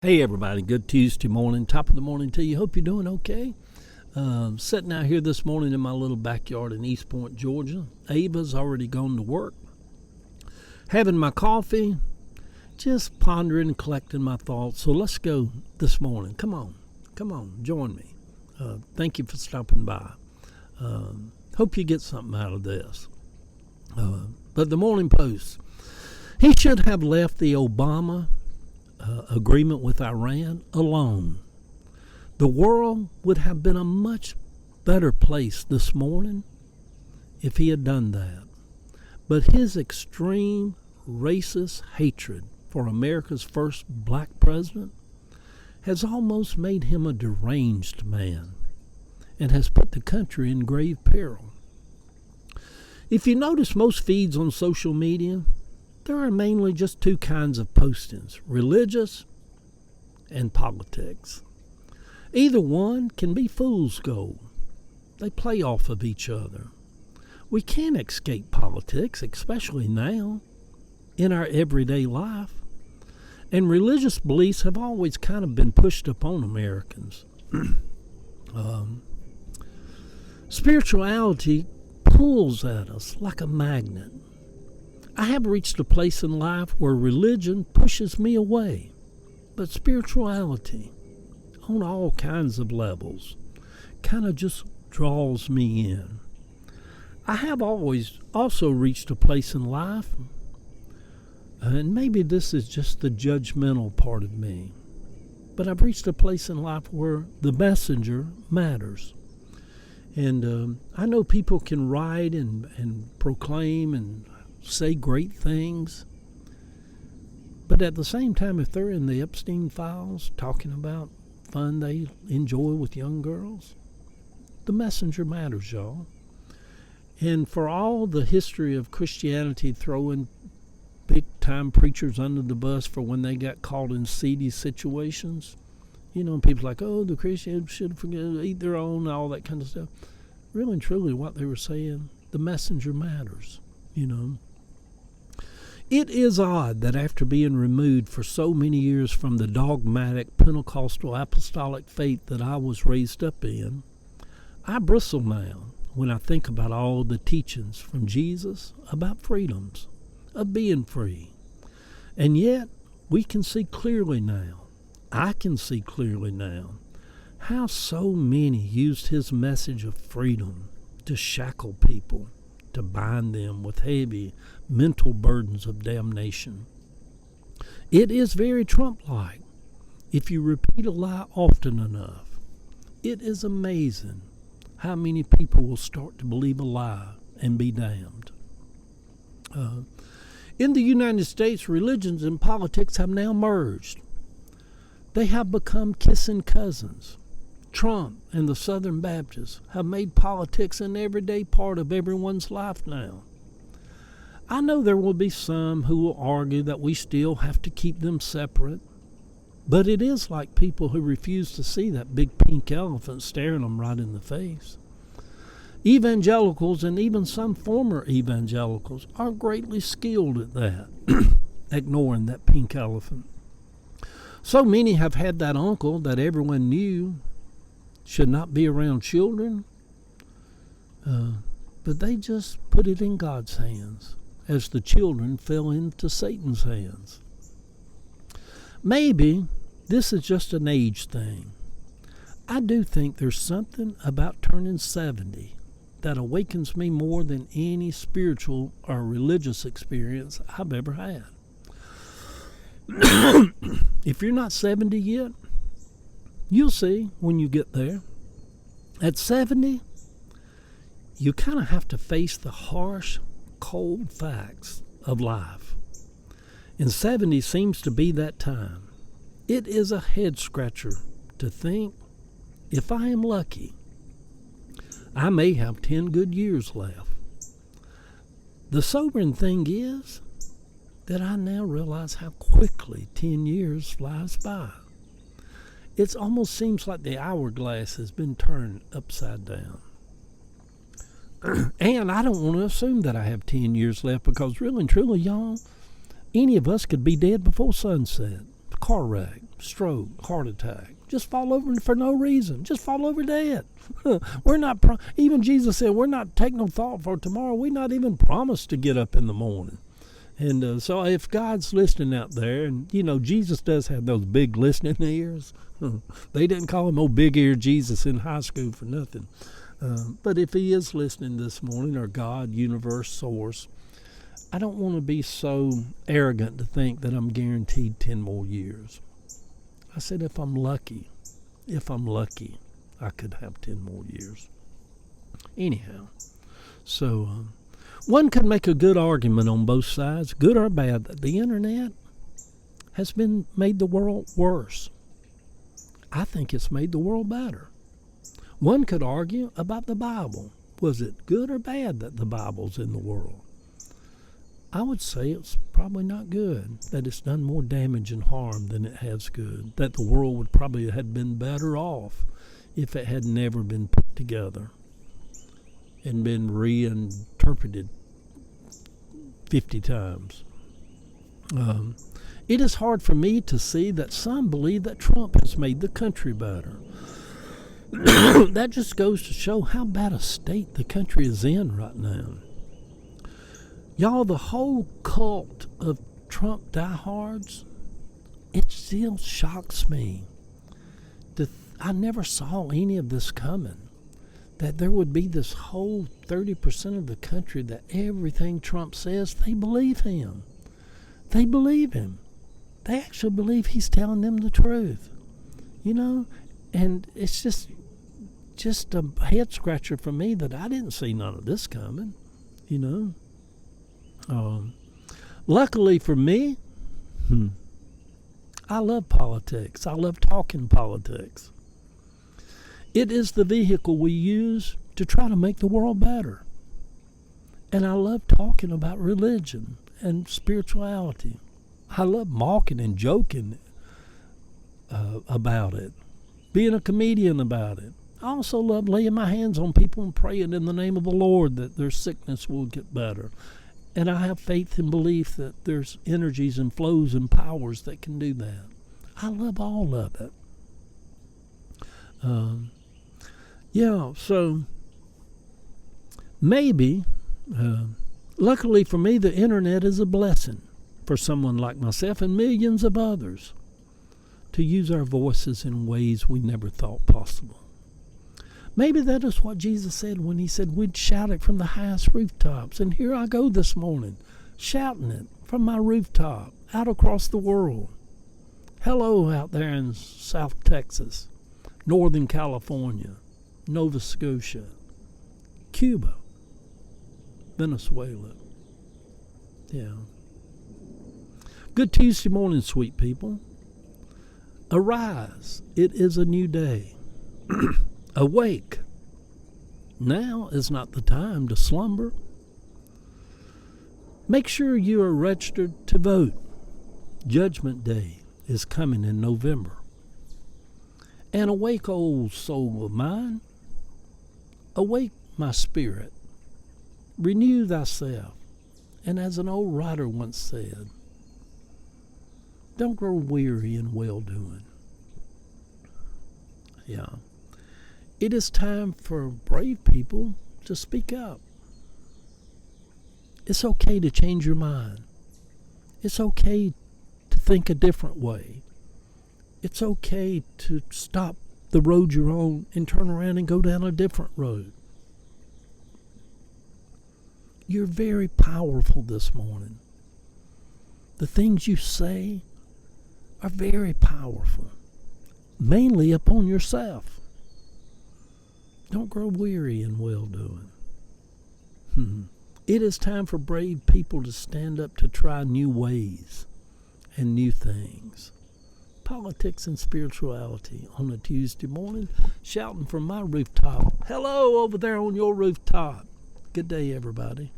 Hey everybody, good Tuesday morning, top of the morning to you. Hope you're doing okay. Sitting out here this morning in my little backyard in East Point, Georgia. Ava's already gone to work. Having my coffee, just pondering and collecting my thoughts. So let's go this morning. Come on, join me. Thank you for stopping by. Hope you get something out of this. But the Morning Post, he should have left the Obama agreement with Iran alone. The world would have been a much better place this morning if he had done that. But his extreme racist hatred for America's first black president has almost made him a deranged man and has put the country in grave peril. If you notice most feeds on social media, there are mainly just two kinds of postings, religious and politics. Either one can be fool's gold. They play off of each other. We can't escape politics, especially now, in our everyday life. And religious beliefs have always kind of been pushed upon Americans. Spirituality pulls at us like a magnet. I have reached a place in life where religion pushes me away, but spirituality, on all kinds of levels, kind of just draws me in. I have always also reached a place in life, and maybe this is just the judgmental part of me, but I've reached a place in life where the messenger matters. And I know people can write and proclaim and say great things, but at the same time, if they're in the Epstein files talking about fun they enjoy with young girls, the messenger matters, y'all. And for all the history of Christianity throwing big-time preachers under the bus for when they got caught in seedy situations, you know, people like, oh, the Christians should eat their own, all that kind of stuff. Really and truly what they were saying, the messenger matters, you know. It is odd that after being removed for so many years from the dogmatic Pentecostal apostolic faith that I was raised up in, I bristle now when I think about all the teachings from Jesus about freedoms, of being free. And yet, we can see clearly now, I can see clearly now, how so many used his message of freedom to shackle people, to bind them with heavy mental burdens of damnation. It is very Trump-like. If you repeat a lie often enough, it is amazing how many people will start to believe a lie and be damned. In the United States, religions and politics have now merged. They have become kissing cousins. Trump and the Southern Baptists have made politics an everyday part of everyone's life now. I know there will be some who will argue that we still have to keep them separate, but it is like people who refuse to see that big pink elephant staring them right in the face. Evangelicals and even some former evangelicals are greatly skilled at that, ignoring that pink elephant. So many have had that uncle that everyone knew should not be around children, but they just put it in God's hands as the children fell into Satan's hands. Maybe this is just an age thing. I do think there's something about turning 70 that awakens me more than any spiritual or religious experience I've ever had. If you're not 70 yet, you'll see when you get there. At 70, you kind of have to face the harsh, cold facts of life. And 70 seems to be that time. It is a head-scratcher to think, if I am lucky, I may have 10 good years left. The sobering thing is that I now realize how quickly 10 years flies by. It almost seems like the hourglass has been turned upside down. And I don't want to assume that I have 10 years left, because really and truly, y'all, any of us could be dead before sunset. Car wreck, stroke, heart attack. Just fall over for no reason. Just fall over dead. We're not, even Jesus said, we're not taking no thought for tomorrow. We're not even promised to get up in the morning. And so if God's listening out there, and, Jesus does have those big listening ears. They didn't call him old big-ear Jesus in high school for nothing. But if he is listening this morning, or God, universe, source, I don't want to be so arrogant to think that I'm guaranteed 10 more years. I said if I'm lucky, I could have 10 more years. Anyhow, so one could make a good argument on both sides, good or bad, that the internet has made the world worse. I think it's made the world better. One could argue about the Bible. Was it good or bad that the Bible's in the world? I would say it's probably not good, that it's done more damage and harm than it has good, that the world would probably have been better off if it had never been put together and been reinterpreted 50 times. It is hard for me to see that some believe that Trump has made the country better. That just goes to show how bad a state the country is in right now. Y'all, the whole cult of Trump diehards, it still shocks me. I never saw any of this coming. That there would be this whole 30% of the country that everything Trump says, they believe him. They believe him. They actually believe he's telling them the truth. And it's just a head scratcher for me that I didn't see none of this coming, Luckily for me, I love politics. I love talking politics. It is the vehicle we use to try to make the world better. And I love talking about religion and spirituality. I love mocking and joking about it, being a comedian about it. I also love laying my hands on people and praying in the name of the Lord that their sickness will get better. And I have faith and belief that there's energies and flows and powers that can do that. I love all of it. So maybe, luckily for me, the internet is a blessing for someone like myself and millions of others to use our voices in ways we never thought possible. Maybe that is what Jesus said when he said we'd shout it from the highest rooftops. And here I go this morning, shouting it from my rooftop out across the world. Hello out there in South Texas, Northern California, Nova Scotia, Cuba, Venezuela. Yeah. Good Tuesday morning, sweet people. Arise, it is a new day. Awake. Now is not the time to slumber. Make sure you are registered to vote. Judgment Day is coming in November. And awake, old soul of mine. Awake, my spirit. Renew thyself. And as an old writer once said, don't grow weary in well-doing. Yeah. It is time for brave people to speak up. It's okay to change your mind. It's okay to think a different way. It's okay to stop the road you're on and turn around and go down a different road. You're very powerful this morning. The things you say are very powerful, mainly upon yourself. Don't grow weary in well-doing. It is time for brave people to stand up to try new ways and new things. Politics and spirituality on a Tuesday morning, shouting from my rooftop. Hello over there on your rooftop. Good day, everybody.